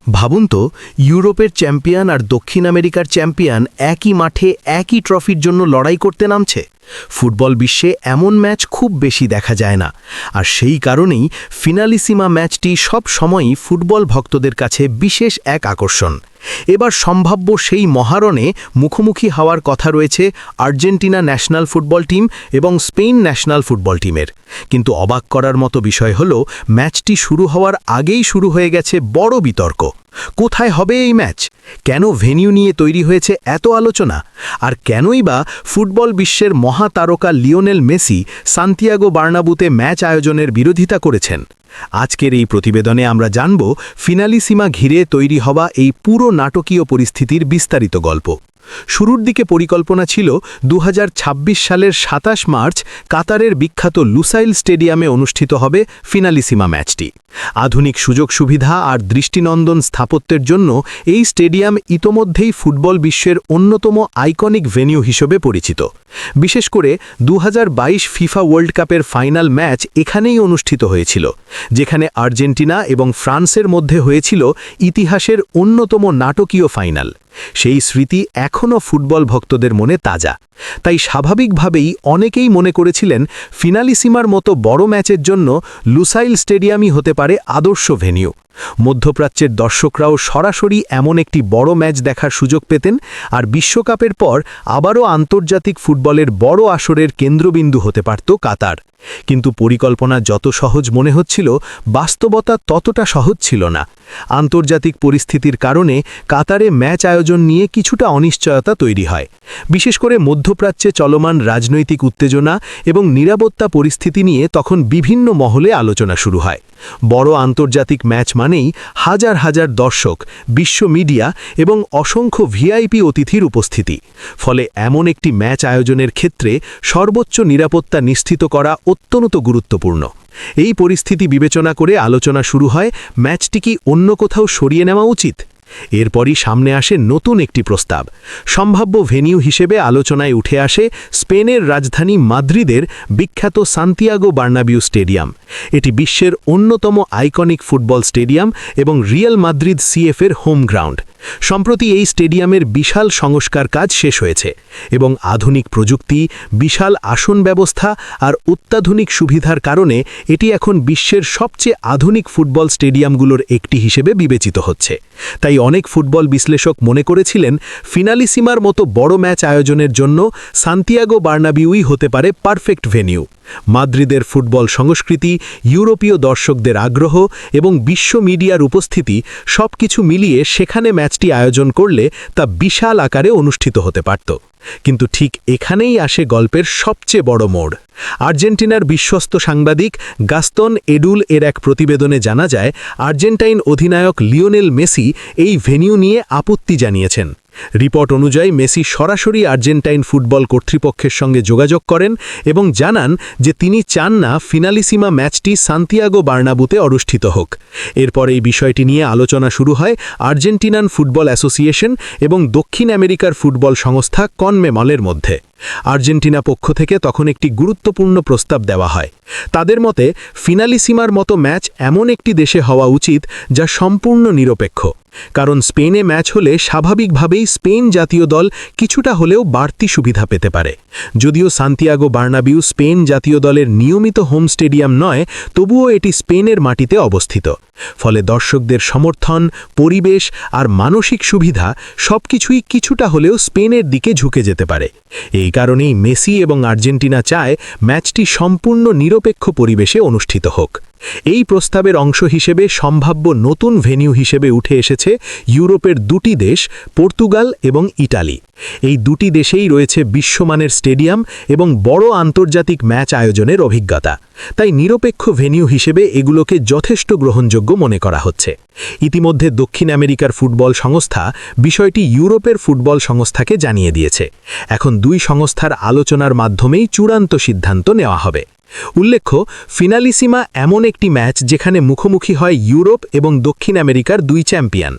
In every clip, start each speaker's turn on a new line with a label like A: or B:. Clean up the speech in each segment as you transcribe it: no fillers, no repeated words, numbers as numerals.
A: ভাবুন তো, ইউরোপের চ্যাম্পিয়ন আর দক্ষিণ আমেরিকার চ্যাম্পিয়ন একই মাঠে একই ট্রফির জন্য লড়াই করতে নামছে। ফুটবল বিশ্বে এমন ম্যাচ খুব বেশি দেখা যায় না, আর সেই কারণেই ফিনালিসিমা ম্যাচটি সব সময়ই ফুটবল ভক্তদের কাছে বিশেষ এক আকর্ষণ। এবার সম্ভাব্য সেই মহারণে মুখোমুখি হওয়ার কথা রয়েছে আর্জেন্টিনা ন্যাশনাল ফুটবল টিম এবং স্পেন ন্যাশনাল ফুটবল টিমের। কিন্তু অবাক করার মতো বিষয় হল, ম্যাচটি শুরু হওয়ার আগেই শুরু হয়ে গেছে বড় বিতর্ক। কোথায় হবে এই ম্যাচ? কেন ভেন্যু নিয়ে তৈরি হয়েছে এত আলোচনা? আর কেনই বা ফুটবল বিশ্বের মহাতারকা লিওনেল মেসি সান্তিয়াগো বার্নাবুতে ম্যাচ আয়োজনের বিরোধিতা করেছেন? আজকের এই প্রতিবেদনে আমরা জানব ফিনালিসিমা ঘিরে তৈরি হওয়া এই পুরো নাটকীয় পরিস্থিতির বিস্তারিত গল্প। শুরুর দিকে পরিকল্পনা ছিল 2026 সালের 27 মার্চ কাতারের বিখ্যাত লুসাইল স্টেডিয়ামে অনুষ্ঠিত হবে ফিনালিসিমা ম্যাচটি। আধুনিক সুযোগ সুবিধা আর দৃষ্টিনন্দন স্থাপত্যের জন্য এই স্টেডিয়াম ইতোমধ্যেই ফুটবল বিশ্বের অন্যতম আইকনিক ভেন্যু হিসেবে পরিচিত। বিশেষ করে 2022 ফিফা ওয়ার্ল্ড কাপের ফাইনাল ম্যাচ এখানেই অনুষ্ঠিত হয়েছিল, যেখানে আর্জেন্টিনা এবং ফ্রান্সের মধ্যে হয়েছিল ইতিহাসের অন্যতম নাটকীয় ফাইনাল। সেই স্মৃতি এখনও ফুটবল ভক্তদের মনে তাজা। তাই স্বাভাবিকভাবেই অনেকেই মনে করেছিলেন ফিনালিসিমার মতো বড় ম্যাচের জন্য লুসাইল স্টেডিয়ামই হতে পারে আদর্শ ভেন্যু। মধ্যপ্রাচ্যের দর্শকরাও সরাসরি এমন একটি বড় ম্যাচ দেখার সুযোগ পেতেন, আর বিশ্বকাপের পর আবারও আন্তর্জাতিক ফুটবলের বড় আসরের কেন্দ্রবিন্দু হতে পারত কাতার। কিন্তু পরিকল্পনা যত সহজ মনে হচ্ছিল, বাস্তবতা ততটা সহজ ছিল না। আন্তর্জাতিক পরিস্থিতির কারণে কাতারে ম্যাচ আয়োজন নিয়ে কিছুটা অনিশ্চয়তা তৈরি হয়। বিশেষ করে মধ্যপ্রাচ্যে চলমান রাজনৈতিক উত্তেজনা এবং নিরাপত্তা পরিস্থিতি নিয়ে তখন বিভিন্ন মহলে আলোচনা শুরু হয়। বড় আন্তর্জাতিক ম্যাচ মানেই হাজার হাজার দর্শক, বিশ্ব মিডিয়া এবং অসংখ্য ভিআইপি অতিথির উপস্থিতি। ফলে এমন একটি ম্যাচ আয়োজনের ক্ষেত্রে সর্বোচ্চ নিরাপত্তা নিশ্চিত করা অত্যন্ত গুরুত্বপূর্ণ। এই পরিস্থিতি বিবেচনা করে আলোচনা শুরু হয় ম্যাচটি কি অন্য কোথাও সরিয়ে নেওয়া উচিত। এরপরই সামনে আসে নতুন একটি প্রস্তাব। সম্ভাব্য ভেন্যু হিসেবে আলোচনায় উঠে আসে স্পেনের রাজধানী মাদ্রিদের বিখ্যাত সান্তিয়াগো বার্নাবিউ স্টেডিয়াম। এটি বিশ্বের অন্যতম আইকনিক ফুটবল স্টেডিয়াম এবং রিয়াল মাদ্রিদ সিএফের হোম গ্রাউন্ড। সম্প্রতি এই স্টেডিয়ামের বিশাল সংস্কার কাজ শেষ হয়েছে এবং আধুনিক প্রযুক্তি, বিশাল আসন ব্যবস্থা আর অত্যাধুনিক সুবিধার কারণে এটি এখন বিশ্বের সবচেয়ে আধুনিক ফুটবল স্টেডিয়ামগুলোর একটি হিসেবে বিবেচিত হচ্ছে। তাই অনেক ফুটবল বিশ্লেষক মনে করেছিলেন ফিনালিসিমার মতো বড় ম্যাচ আয়োজনের জন্য সান্তিয়াগো বার্নাবিউই হতে পারে পারফেক্ট ভেন্যু। মাদ্রিদের ফুটবল সংস্কৃতি, ইউরোপীয় দর্শকদের আগ্রহ এবং বিশ্ব মিডিয়ার উপস্থিতি সবকিছু মিলিয়ে সেখানে ম্যাচটি আয়োজন করলে তা বিশাল আকারে অনুষ্ঠিত হতে পারত। কিন্তু ঠিক এখানেই আসে গল্পের সবচেয়ে বড় মোড়। আর্জেন্টিনার বিশ্বস্ত সাংবাদিক গাস্তন এডুল এর এক প্রতিবেদনে জানা যায়, আর্জেন্টাইন অধিনায়ক লিওনেল মেসি এই ভেন্যু নিয়ে আপত্তি জানিয়েছেন। রিপোর্ট অনুযায়ী মেসি সরাসরি আর্জেন্টাইন ফুটবল কর্তৃপক্ষের সঙ্গে যোগাযোগ করেন এবং জানান যে তিনি চান না ফিনালিসিমা ম্যাচটি সান্তিয়াগো বার্নাবুতে অনুষ্ঠিত হোক। এরপর এই বিষয়টি নিয়ে আলোচনা শুরু হয় আর্জেন্টিনান ফুটবল অ্যাসোসিয়েশন এবং দক্ষিণ আমেরিকার ফুটবল সংস্থা কনমেবলের মধ্যে। আর্জেন্টিনা পক্ষ থেকে তখন একটি গুরুত্বপূর্ণ প্রস্তাব দেওয়া হয়। তাদের মতে ফিনালিসিমার মতো ম্যাচ এমন একটি দেশে হওয়া উচিত যা সম্পূর্ণ নিরপেক্ষ, কারণ স্পেনে ম্যাচ হলে স্বাভাবিকভাবেই স্পেন জাতীয় দল কিছুটা হলেও বাড়তি সুবিধা পেতে পারে। যদিও সান্তিয়াগো বার্নাবিউ স্পেন জাতীয় দলের নিয়মিত হোম স্টেডিয়াম নয়, তবুও এটি স্পেনের মাটিতে অবস্থিত। ফলে দর্শকদের সমর্থন, পরিবেশ আর মানসিক সুবিধা সবকিছুই কিছুটা হলেও স্পেনের দিকে ঝুঁকে যেতে পারে। এই কারণেই মেসি এবং আর্জেন্টিনা চায় ম্যাচটি সম্পূর্ণ নিরপেক্ষ পরিবেশে অনুষ্ঠিত হোক। এই প্রস্তাবের অংশ হিসেবে সম্ভাব্য নতুন ভেন্যু হিসেবে উঠে এসেছে ইউরোপের দুটি দেশ, পর্তুগাল এবং ইটালি। এই দুটি দেশেই রয়েছে বিশ্বমানের স্টেডিয়াম এবং বড় আন্তর্জাতিক ম্যাচ আয়োজনের অভিজ্ঞতা। তাই নিরপেক্ষ ভেন্যু হিসেবে এগুলোকে যথেষ্ট গ্রহণযোগ্য মনে করা হচ্ছে। ইতিমধ্যে দক্ষিণ আমেরিকার ফুটবল সংস্থা বিষয়টি ইউরোপের ফুটবল সংস্থাকে জানিয়ে দিয়েছে। এখন দুই সংস্থার আলোচনার মাধ্যমেই চূড়ান্ত সিদ্ধান্ত নেওয়া হবে। উল্লেখ্য, ফিনালিসিমা এমন একটি ম্যাচ যেখানে মুখোমুখি হয় ইউরোপ এবং দক্ষিণ আমেরিকার দুই চ্যাম্পিয়ন।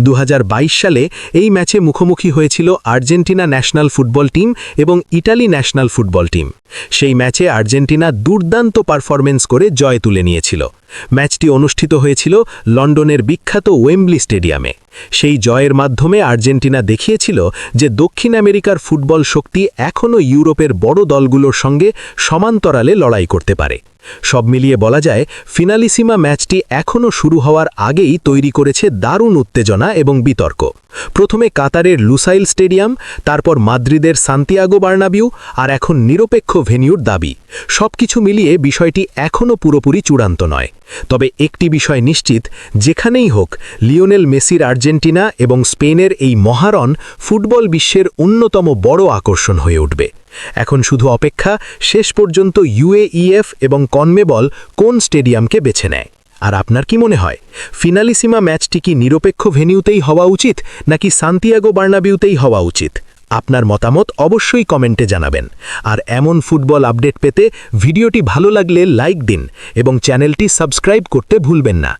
A: 2022 সালে এই ম্যাচে মুখোমুখি হয়েছিল আর্জেন্টিনা ন্যাশনাল ফুটবল টিম এবং ইটালি ন্যাশনাল ফুটবল টিম। সেই ম্যাচে আর্জেন্টিনা দুর্দান্ত পারফরমেন্স করে জয় তুলে নিয়েছিল। ম্যাচটি অনুষ্ঠিত হয়েছিল লন্ডনের বিখ্যাত ওয়েম্বলি স্টেডিয়ামে। সেই জয়ের মাধ্যমে আর্জেন্টিনা দেখিয়েছিল যে দক্ষিণ আমেরিকার ফুটবল শক্তি এখনও ইউরোপের বড় দলগুলোর সঙ্গে সমান্তরালে লড়াই করতে পারে। সব মিলিয়ে বলা যায়, ফিনালিসিমা ম্যাচটি এখনও শুরু হওয়ার আগেই তৈরি করেছে দারুণ উত্তেজনা এবং বিতর্ক। প্রথমে কাতারের লুসাইল স্টেডিয়াম, তারপর মাদ্রিদের সান্তিয়াগো বার্নাবিউ, আর এখন নিরপেক্ষ ভেন্যুর দাবি। সবকিছু মিলিয়ে বিষয়টি এখনও পুরোপুরি চূড়ান্ত নয়। তবে একটি বিষয় নিশ্চিত, যেখানেই হোক লিওনেল মেসির আর্জেন্টিনা এবং স্পেনের এই মহারণ ফুটবল বিশ্বের অন্যতম বড় আকর্ষণ হয়ে উঠবে। এখন শুধু অপেক্ষা শেষ পর্যন্ত ইউএইএফ এবং কনমেবল কোন স্টেডিয়ামকে বেছে নেয়। আর আপনার কি মনে হয়, ফিনালিসিমা ম্যাচটি কি নিরপেক্ষ ভেন্যুতেই হওয়া উচিত নাকি সান্তিয়াগো বার্নাবিউতেই হওয়া উচিত? আপনার মতামত অবশ্যই কমেন্টে জানাবেন। আর এমন ফুটবল আপডেট পেতে ভিডিওটি ভালো লাগলে লাইক দিন এবং চ্যানেলটি সাবস্ক্রাইব করতে ভুলবেন না।